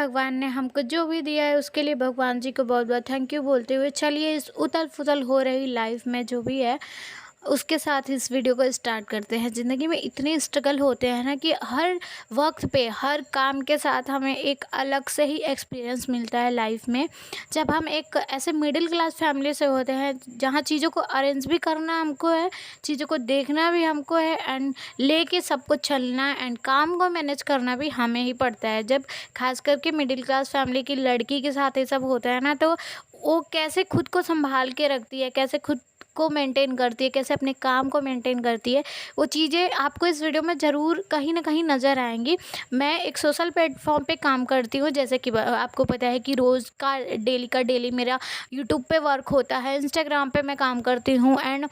भगवान ने हमको जो भी दिया है उसके लिए भगवान जी को बहुत बहुत थैंक यू बोलते हुए चलिए इस उथल पुथल हो रही लाइफ में जो भी है उसके साथ इस वीडियो को स्टार्ट करते हैं। ज़िंदगी में इतने स्ट्रगल होते हैं ना कि हर वक्त पे हर काम के साथ हमें एक अलग से ही एक्सपीरियंस मिलता है लाइफ में। जब हम एक ऐसे मिडिल क्लास फैमिली से होते हैं जहाँ चीज़ों को अरेंज भी करना हमको है, चीज़ों को देखना भी हमको है एंड लेके सब कुछ चलना एंड काम को मैनेज करना भी हमें ही पड़ता है। जब खास करके मिडिल क्लास फैमिली की लड़की के साथ ये सब होता है ना, तो वो कैसे खुद को संभाल के रखती है, कैसे खुद को मेंटेन करती है, कैसे अपने काम को मेंटेन करती है, वो चीज़ें आपको इस वीडियो में ज़रूर कहीं ना कहीं नज़र आएंगी। मैं एक सोशल प्लेटफॉर्म पे काम करती हूँ, जैसे कि आपको पता है कि रोज़ का डेली मेरा यूट्यूब पे वर्क होता है, इंस्टाग्राम पे मैं काम करती हूँ एंड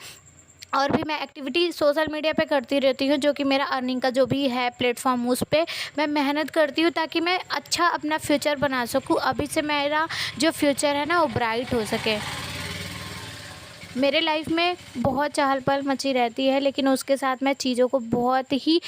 और भी मैं एक्टिविटी सोशल मीडिया पे करती रहती हूँ, जो कि मेरा अर्निंग का जो भी है प्लेटफॉर्म उस पे मैं मेहनत करती हूँ ताकि मैं अच्छा अपना फ्यूचर बना सकूँ। अभी से मेरा जो फ्यूचर है ना वो ब्राइट हो सके। मेरे लाइफ में बहुत चहल-पहल मची रहती है, लेकिन उसके साथ मैं चीज़ों को बहुत ही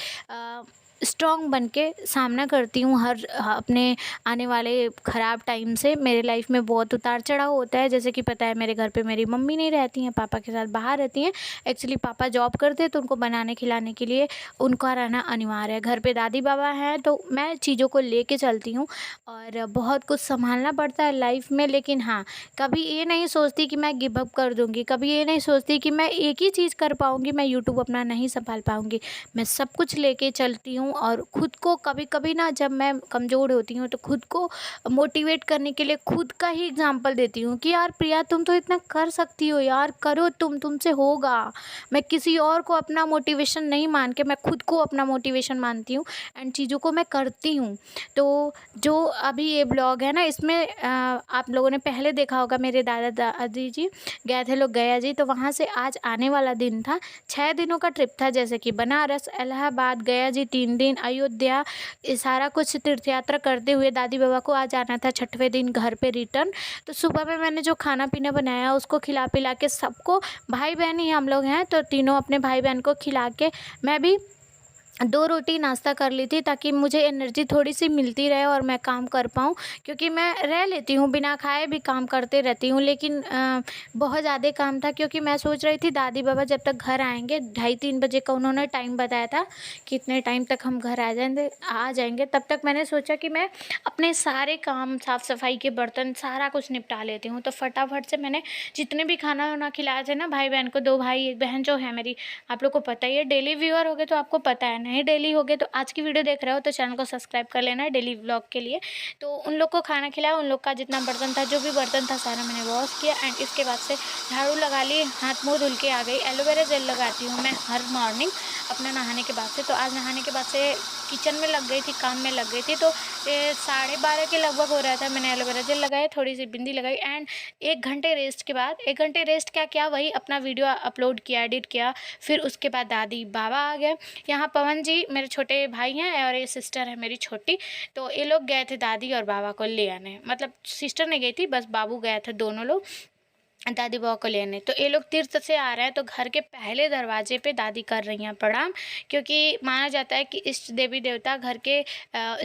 स्ट्रॉन्ग बन के सामना करती हूँ हर अपने आने वाले ख़राब टाइम से। मेरे लाइफ में बहुत उतार-चढ़ाव होता है, जैसे कि पता है मेरे घर पे मेरी मम्मी नहीं रहती हैं, पापा के साथ बाहर रहती हैं। एक्चुअली पापा जॉब करते हैं तो उनको बनाने-खिलाने के लिए उनका रहना अनिवार्य है। घर पे दादी-बाबा हैं तो मैं चीज़ों को लेके चलती हूँ और बहुत कुछ सँभालना पड़ता है लाइफ में। लेकिन हाँ, कभी ये नहीं सोचती कि मैं गिव अप कर दूँगी, कभी ये नहीं सोचती कि मैं एक ही चीज़ कर पाऊँगी, मैं यूट्यूब अपना नहीं सँभाल पाऊँगी। मैं सब कुछ लेके चलती हूँ और खुद को कभी-कभी ना जब मैं कमज़ोर होती हूँ तो खुद को मोटिवेट करने के लिए खुद का ही एग्ज़ाम्पल देती हूँ कि यार प्रिया तुम तो इतना कर सकती हो यार, करो तुमसे होगा। मैं किसी और को अपना मोटिवेशन नहीं मान के मैं खुद को अपना मोटिवेशन मानती हूँ एंड चीज़ों को मैं करती हूँ। तो जो अभी ये ब्लॉग है ना इसमें आप लोगों ने पहले देखा होगा मेरे दादा दादी जी गए थे लोग गया जी, तो वहाँ से आज आने वाला दिन था। 6 दिनों का ट्रिप था, जैसे कि बनारस, इलाहाबाद, गया जी 3 दिन, अयोध्या, ये सारा कुछ तीर्थ यात्रा करते हुए दादी बाबा को आज आना था 6वें दिन घर पे रिटर्न। तो सुबह में मैंने जो खाना पीना बनाया उसको खिला पिला के सबको, भाई बहन ही हम लोग हैं तो तीनों अपने भाई बहन को खिला के मैं भी 2 रोटी नाश्ता कर ली थी ताकि मुझे एनर्जी थोड़ी-सी मिलती रहे और मैं काम कर पाऊँ, क्योंकि मैं रह लेती हूँ, बिना खाए भी काम करते रहती हूँ। लेकिन बहुत ज़्यादा काम था क्योंकि मैं सोच रही थी दादी-बाबा जब तक घर आएँगे, ढाई 3 बजे का उन्होंने टाइम बताया था कि इतने टाइम तक हम घर आ जाएँगे। तब तक मैंने सोचा कि मैं अपने सारे काम, साफ़-सफ़ाई के बर्तन सारा कुछ निपटा लेती हूँ। तो फटाफट से मैंने जितने भी खाना-वाना खिलाए थे ना भाई-बहन को, 2 भाई 1 बहन जो है मेरी, आप लोग को पता ही है, डेली व्यूअर हो गए तो आपको पता है, नहीं डेली हो गए तो आज की वीडियो देख रहे हो तो चैनल को सब्सक्राइब कर लेना डेली व्लॉग के लिए। तो उन लोग को खाना खिलाया, उन लोग का जितना बर्तन था, जो भी बर्तन था सारा मैंने वॉश किया एंड इसके बाद से झाड़ू लगा ली, हाथ मुँह धुल के आ गई। एलोवेरा जेल लगाती हूँ मैं हर मॉर्निंग अपना नहाने के बाद से। तो आज नहाने के बाद से किचन में लग गई थी, काम में लग गई थी, तो 12:30 के लगभग हो रहा था। मैंने एलोवेरा जेल लगाया, थोड़ी सी बिंदी लगाई एंड 1 घंटे रेस्ट के बाद 1 घंटे रेस्ट क्या किया, वही अपना वीडियो अपलोड किया, एडिट किया। फिर उसके बाद दादी बाबा आ गए। यहाँ पवन जी मेरे छोटे भाई हैं और ये सिस्टर है मेरी छोटी। तो ये लोग गए थे दादी और बाबा को ले आने, मतलब सिस्टर नहीं गई थी, बस बाबू गए थे दोनों लोग दादी बाबा को लेने। तो ये लोग तीर्थ से आ रहे हैं तो घर के पहले दरवाजे पे दादी कर रही हैं प्रणाम, क्योंकि माना जाता है कि इष्ट देवी देवता घर के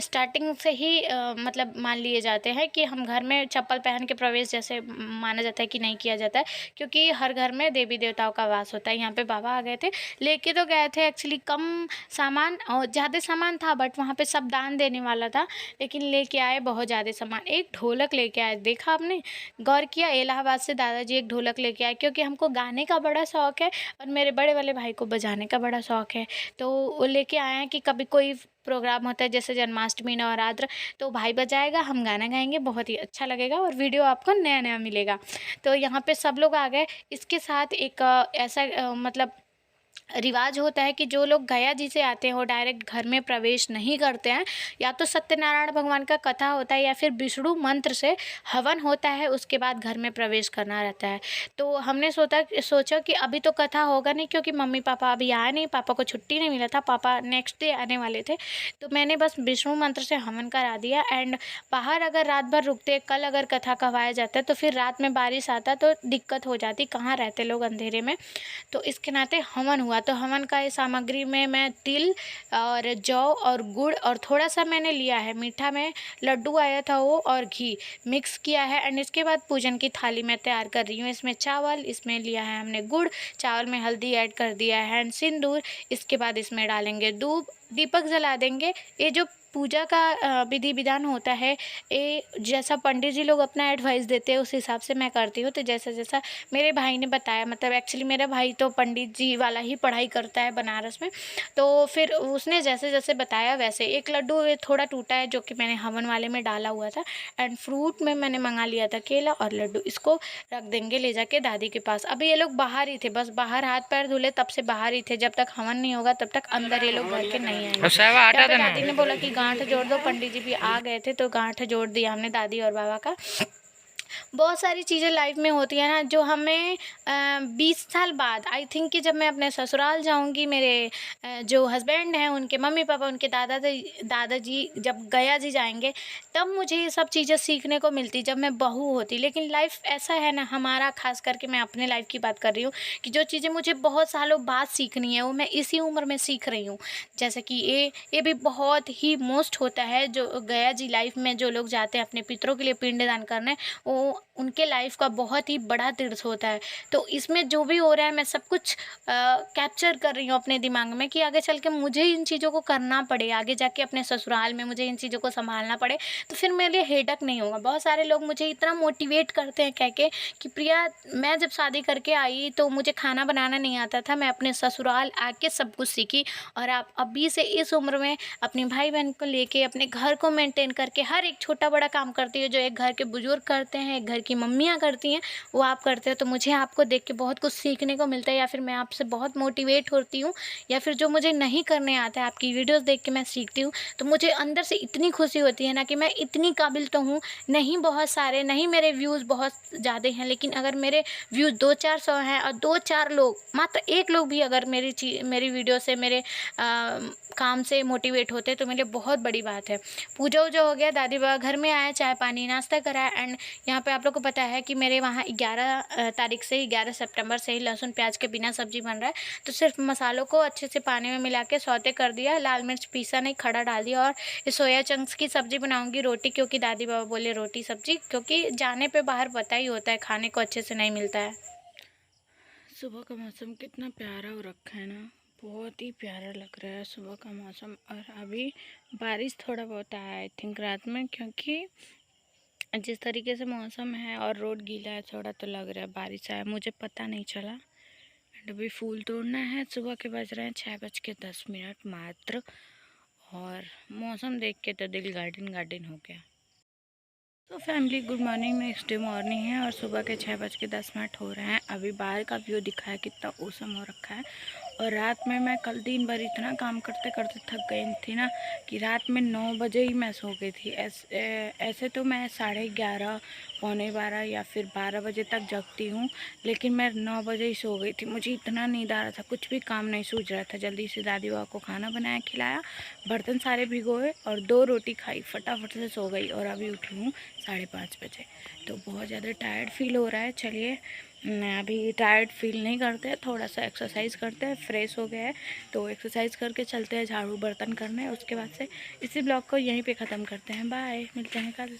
स्टार्टिंग से ही मतलब मान लिए जाते हैं कि हम घर में चप्पल पहन के प्रवेश जैसे माना जाता है कि नहीं किया जाता है, क्योंकि हर घर में देवी देवताओं का वास होता है। यहाँ पे बाबा आ गए थे, लेके तो गए थे एक्चुअली कम सामान और ज़्यादा सामान था, बट वहाँ पे सब दान देने वाला था, लेकिन लेके आए बहुत ज़्यादा सामान। एक ढोलक लेके आए, देखा आपने, गौर किया? इलाहाबाद से दादाजी एक ढोलक लेके आए, क्योंकि हमको गाने का बड़ा शौक़ है और मेरे बड़े वाले भाई को बजाने का बड़ा शौक़ है। तो वो लेके आए हैं कि कभी कोई प्रोग्राम होता है जैसे जन्माष्टमी, नवरात्र, तो भाई बजाएगा, हम गाना गाएंगे, बहुत ही अच्छा लगेगा और वीडियो आपको नया-नया मिलेगा। तो यहाँ पे सब लोग आ गए। इसके साथ एक ऐसा मतलब रिवाज होता है कि जो लोग गया जी से आते हैं वो डायरेक्ट घर में प्रवेश नहीं करते हैं। या तो सत्यनारायण भगवान का कथा होता है या फिर विष्णु मंत्र से हवन होता है, उसके बाद घर में प्रवेश करना रहता है। तो हमने सोचा कि अभी तो कथा होगा नहीं, क्योंकि मम्मी पापा अभी आए नहीं, पापा को छुट्टी नहीं मिला था, पापा नेक्स्ट डे आने वाले थे। तो मैंने बस विष्णु मंत्र से हवन करा दिया एंड बाहर अगर रात भर रुकते, कल अगर कथा कहवाया जाता है तो फिर रात में बारिश आता तो दिक्कत हो जाती, कहाँ रहते लोग अंधेरे में। तो इसके नाते हवन हवन हुआ। तो हवन का सामग्री में मैं तिल और जौ और गुड़ और थोड़ा सा मैंने लिया है मीठा में लड्डू आया था वो, और घी मिक्स किया है। एंड इसके बाद पूजन की थाली मैं तैयार कर रही हूँ। इसमें चावल, इसमें लिया है हमने गुड़, चावल में हल्दी ऐड कर दिया है एंड सिंदूर। इसके बाद इसमें डालेंगे दूब, दीपक जला देंगे। ये जो पूजा का विधि विधान होता है, ये जैसा पंडित जी लोग अपना एडवाइस देते हैं उस हिसाब से मैं करती हूँ। तो जैसा जैसा मेरे भाई ने बताया, मतलब एक्चुअली मेरा भाई तो पंडित जी वाला ही पढ़ाई करता है बनारस में, तो फिर उसने जैसे जैसे बताया वैसे। एक लड्डू ये थोड़ा टूटा है जो कि मैंने हवन वाले में डाला हुआ था। एंड फ्रूट में मैंने मंगा लिया था केला और लड्डू। इसको रख देंगे ले जाके दादी के पास। अभी ये लोग बाहर ही थे, बस बाहर हाथ पैर धुले तब से बाहर ही थे। जब तक हवन नहीं होगा तब तक अंदर ये लोग घर के नहीं आएंगे। यहाँ पे दादी ने बोला कि गांठ जोड़ दो, पंडित जी भी आ गए थे तो गांठ जोड़ दिया हमने दादी और बाबा का। बहुत सारी चीज़ें लाइफ में होती है ना जो हमें 20 साल बाद, आई थिंक कि जब मैं अपने ससुराल जाऊंगी, मेरे जो हस्बैंड हैं उनके मम्मी पापा, उनके दादाजी जब गया जी जाएंगे, तब मुझे ये सब चीज़ें सीखने को मिलती जब मैं बहू होती। लेकिन लाइफ ऐसा है ना हमारा, खास करके मैं अपने लाइफ की बात कर रही हूँ, कि जो चीज़ें मुझे बहुत सालों बाद सीखनी है वो मैं इसी उम्र में सीख रही हूँ। जैसे कि ये भी बहुत ही मोस्ट होता है। जो गया जी लाइफ में जो लोग जाते हैं अपने पितरों के लिए पिंडदान करने, वो उनके लाइफ का बहुत ही बड़ा तीर्थ होता है। तो इसमें जो भी हो रहा है मैं सब कुछ कैप्चर कर रही हूँ अपने दिमाग में, कि आगे चल के मुझे इन चीज़ों को करना पड़े, आगे जाके अपने ससुराल में मुझे इन चीज़ों को संभालना पड़े, तो फिर मेरे लिए हेडक नहीं होगा। बहुत सारे लोग मुझे इतना मोटिवेट करते हैं कह के कि प्रिया, मैं जब शादी करके आई तो मुझे खाना बनाना नहीं आता था, मैं अपने ससुराल आके सब कुछ सीखी। और आप अभी से इस उम्र में अपने भाई बहन को लेके अपने घर को मेंटेन करके हर एक छोटा बड़ा काम करती हो, जो एक घर के बुजुर्ग करते हैं, एक घर की मम्मियाँ करती हैं, वो आप करते हो। तो मुझे आपको देख के बहुत कुछ सीखने को मिलता है, या फिर मैं आपसे बहुत मोटिवेट होती हूँ, या फिर जो मुझे नहीं करने आता है आपकी वीडियोस देख के मैं सीखती हूँ। तो मुझे अंदर से इतनी खुशी होती है ना कि मैं इतनी काबिल तो हूँ, नहीं बहुत सारे, नहीं मेरे व्यूज़ बहुत ज़्यादा हैं, लेकिन अगर मेरे व्यूज़ 200-400 हैं और 2-4 लोग, मात्र एक लोग भी अगर मेरी वीडियो से, मेरे काम से मोटिवेट होते तो मेरे लिए बहुत बड़ी बात है। पूजा वूजा हो गया, दादी बाबा घर में आए, चाय पानी नाश्ता कराया। एंड यहाँ पे आप लोग को पता है कि मेरे वहाँ 11 तारीख से ही, 11 सितंबर से ही लहसुन प्याज के बिना सब्जी बन रहा है। तो सिर्फ मसालों को अच्छे से पानी में मिला के सौते कर दिया, लाल मिर्च पीसा नहीं, खड़ा डाल दिया। और ये सोया चंक्स की सब्ज़ी बनाऊंगी, रोटी, क्योंकि दादी बाबा बोले रोटी सब्जी, क्योंकि जाने पे बाहर पता ही होता है खाने को अच्छे से नहीं मिलता है। सुबह का मौसम कितना प्यारा हो रखा है ना, बहुत ही प्यारा लग रहा है सुबह का मौसम। और अभी बारिश थोड़ा बहुत आया आई थिंक रात में, क्योंकि जिस तरीके से मौसम है और रोड गीला है थोड़ा, तो लग रहा है बारिश आया, मुझे पता नहीं चला। एंड अभी फूल तोड़ना है, सुबह के बज रहे हैं 6:10 मात्र। और मौसम देख के तो दिल गार्डन गार्डन हो गया। तो family good morning, next day morning है और सुबह के 6:10 हो रहे हैं। अभी बाहर का व्यू दिखा है कितना औसम हो रखा है। और रात में मैं कल दिन भर इतना काम करते करते थक गई थी ना, कि रात में 9 बजे ही मैं सो गई थी। ऐसे तो मैं 11:30, पौने 12 या फिर 12 बजे तक जगती हूँ, लेकिन मैं 9 बजे ही सो गई थी। मुझे इतना नींद आ रहा था, कुछ भी काम नहीं सूझ रहा था। जल्दी से दादी बाबा को खाना बनाया, खिलाया, बर्तन सारे भिगोए और 2 रोटी खाई, फटाफट से सो गई। और अभी उठी हूँ 5:30 बजे। तो बहुत ज़्यादा टायर्ड फील हो रहा है। चलिए अभी टायर्ड फील नहीं करते, थोड़ा सा एक्सरसाइज करते हैं, फ्रेश हो गया है तो एक्सरसाइज करके चलते हैं झाड़ू बर्तन करने। उसके बाद से इसी ब्लॉग को यहीं पे ख़त्म करते हैं। बाय, मिलते हैं कल।